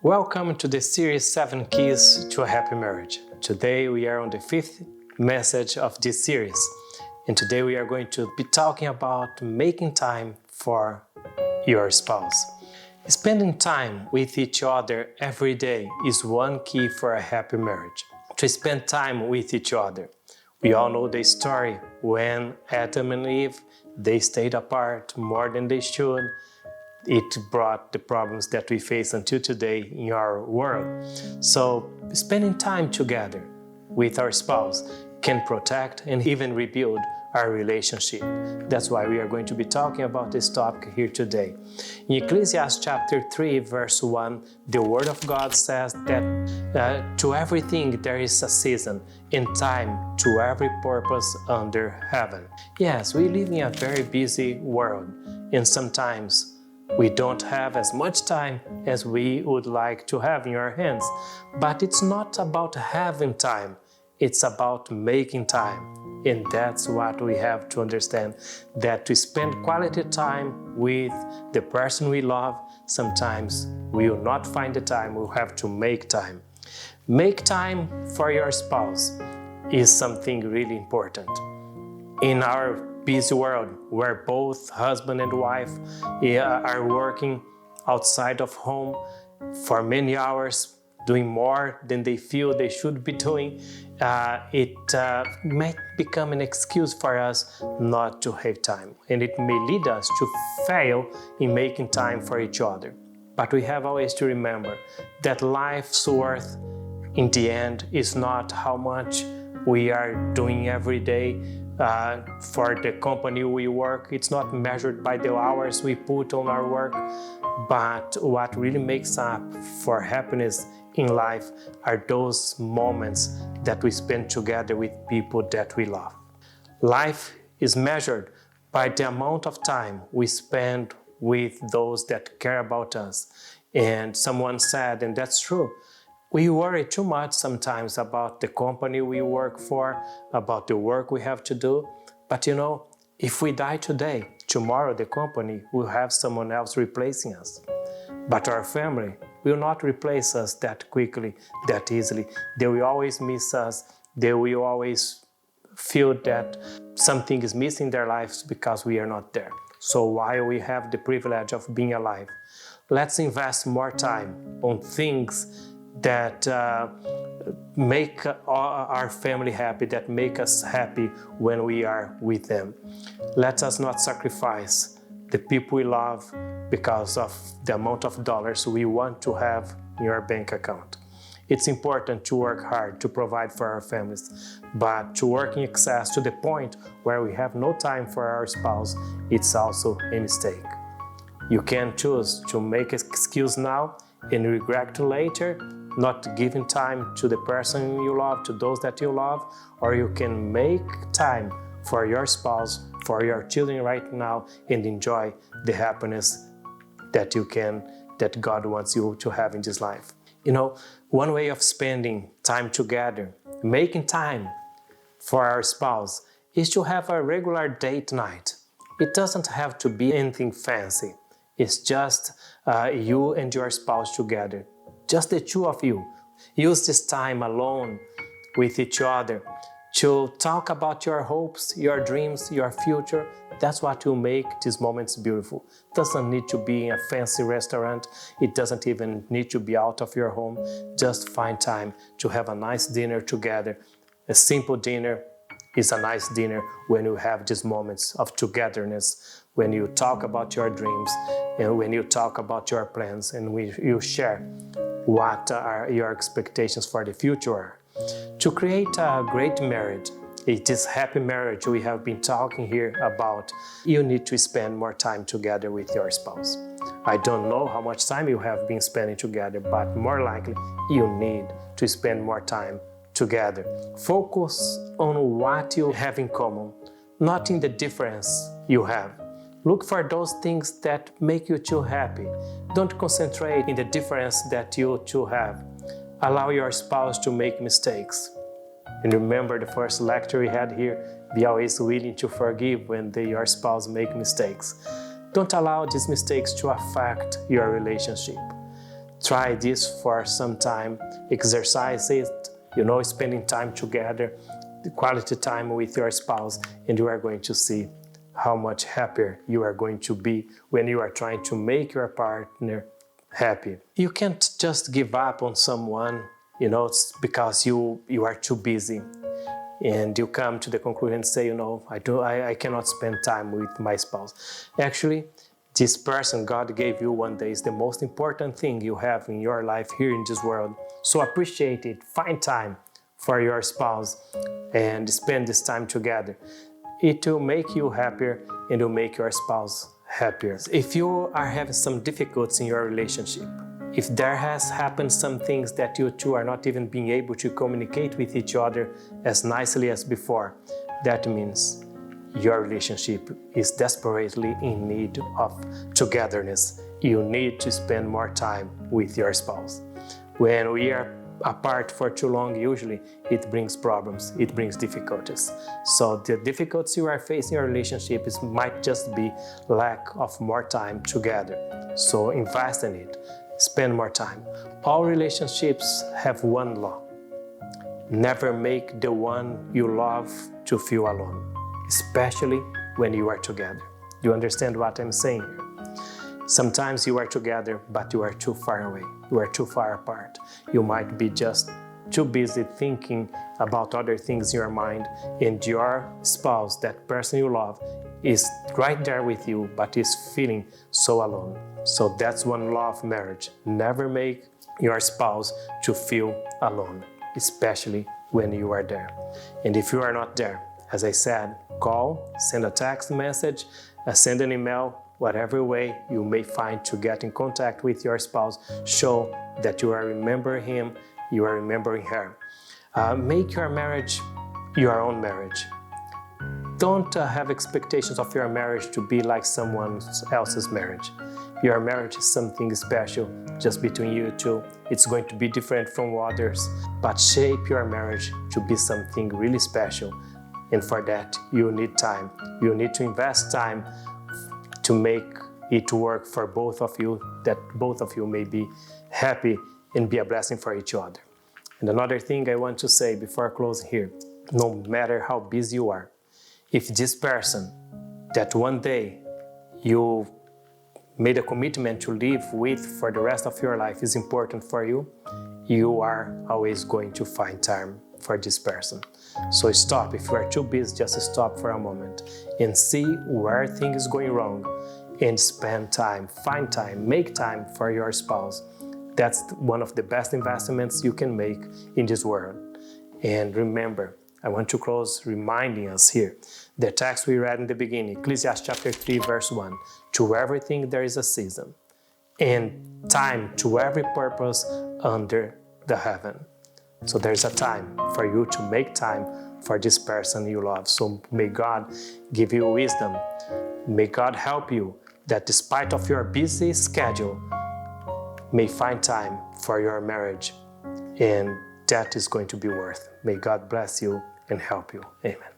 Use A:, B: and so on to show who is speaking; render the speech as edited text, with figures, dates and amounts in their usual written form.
A: Welcome to the series 7 Keys to a Happy Marriage. Today we are on the 5th message of this series. And today we are going to be talking about making time for your spouse. Spending time with each other every day is one key for a happy marriage. To spend time with each other. We all know the story when Adam and Eve, they stayed apart more than they should. It brought the problems that we face until today in our world. So spending time together with our spouse can protect and even rebuild our relationship. That's why we are going to be talking about this topic here today. In Ecclesiastes chapter 3, verse 1, the Word of God says that to everything there is a season and time to every purpose under heaven. Yes, we live in a very busy world, and sometimes we don't have as much time as we would like to have in our hands. But it's not about having time, it's about making time. And that's what we have to understand, that to spend quality time with the person we love, sometimes we will not find the time, we'll have to make time. Make time for your spouse is something really important. In our busy world where both husband and wife are working outside of home for many hours, doing more than they feel they should be doing, it might become an excuse for us not to have time. And it may lead us to fail in making time for each other. But we have always to remember that life's worth in the end is not how much we are doing every day. For the company we work, it's not measured by the hours we put on our work, but what really makes up for happiness in life are those moments that we spend together with people that we love. Life is measured by the amount of time we spend with those that care about us. And someone said, and that's true, we worry too much sometimes about the company we work for, about the work we have to do. But if we die today, tomorrow the company will have someone else replacing us. But our family will not replace us that quickly, that easily. They will always miss us. They will always feel that something is missing in their lives because we are not there. So while we have the privilege of being alive, let's invest more time on things that make our family happy, that make us happy when we are with them. Let us not sacrifice the people we love because of the amount of dollars we want to have in our bank account. It's important to work hard to provide for our families, but to work in excess to the point where we have no time for our spouse, it's also a mistake. You can choose to make an excuse now and regret later, not giving time to the person you love, to those that you love, or you can make time for your spouse, for your children right now, and enjoy the happiness that God wants you to have in this life. One way of spending time together, making time for our spouse, is to have a regular date night. It doesn't have to be anything fancy. It's just you and your spouse together. Just the two of you. Use this time alone with each other to talk about your hopes, your dreams, your future. That's what will make these moments beautiful. It doesn't need to be in a fancy restaurant. It doesn't even need to be out of your home. Just find time to have a nice dinner together. A simple dinner is a nice dinner when you have these moments of togetherness, when you talk about your dreams and when you talk about your plans and when you share what are your expectations for the future. To create a great marriage, this happy marriage we have been talking here about, you need to spend more time together with your spouse. I don't know how much time you have been spending together, but more likely you need to spend more time together. Focus on what you have in common, not in the difference you have. Look for those things that make you two happy. Don't concentrate in the difference that you two have. Allow your spouse to make mistakes. And remember the first lecture we had here, be always willing to forgive when your spouse make mistakes. Don't allow these mistakes to affect your relationship. Try this for some time. Exercise it, spending time together, the quality time with your spouse, and you are going to see how much happier you are going to be when you are trying to make your partner happy. You can't just give up on someone, it's because you are too busy. And you come to the conclusion and say, I cannot spend time with my spouse. Actually, this person God gave you one day is the most important thing you have in your life here in this world. So appreciate it. Find time for your spouse and spend this time together. It will make you happier and will make your spouse happier. If you are having some difficulties in your relationship, if there has happened some things that you two are not even being able to communicate with each other as nicely as before, that means your relationship is desperately in need of togetherness. You need to spend more time with your spouse. When we are apart for too long, usually it brings problems, it brings difficulties. So the difficulties you are facing in your relationship might just be lack of more time together. So invest in it, spend more time. All relationships have one law: never make the one you love to feel alone, especially when you are together. You understand what I'm saying here? Sometimes you are together, but you are too far away. You are too far apart. You might be just too busy thinking about other things in your mind, and your spouse, that person you love, is right there with you, but is feeling so alone. So that's one law of marriage. Never make your spouse to feel alone, especially when you are there. And if you are not there, as I said, call, send a text message, send an email, whatever way you may find to get in contact with your spouse. Show that you are remembering him, you are remembering her. Make your marriage your own marriage. Don't have expectations of your marriage to be like someone else's marriage. Your marriage is something special just between you two. It's going to be different from others, but shape your marriage to be something really special. And for that, you need time. You need to invest time to make it work for both of you, that both of you may be happy and be a blessing for each other. And another thing I want to say before closing here, no matter how busy you are, if this person that one day you made a commitment to live with for the rest of your life is important for you, you are always going to find time for this person. So stop. If you are too busy, just stop for a moment and see where things is going wrong and spend time, find time, make time for your spouse. That's one of the best investments you can make in this world. And remember, I want to close reminding us here, the text we read in the beginning, Ecclesiastes chapter 3, verse 1, to everything there is a season, and time to every purpose under the heaven. So there's a time for you to make time for this person you love. So may God give you wisdom. May God help you that despite of your busy schedule, may find time for your marriage, and that is going to be worth. May God bless you and help you. Amen.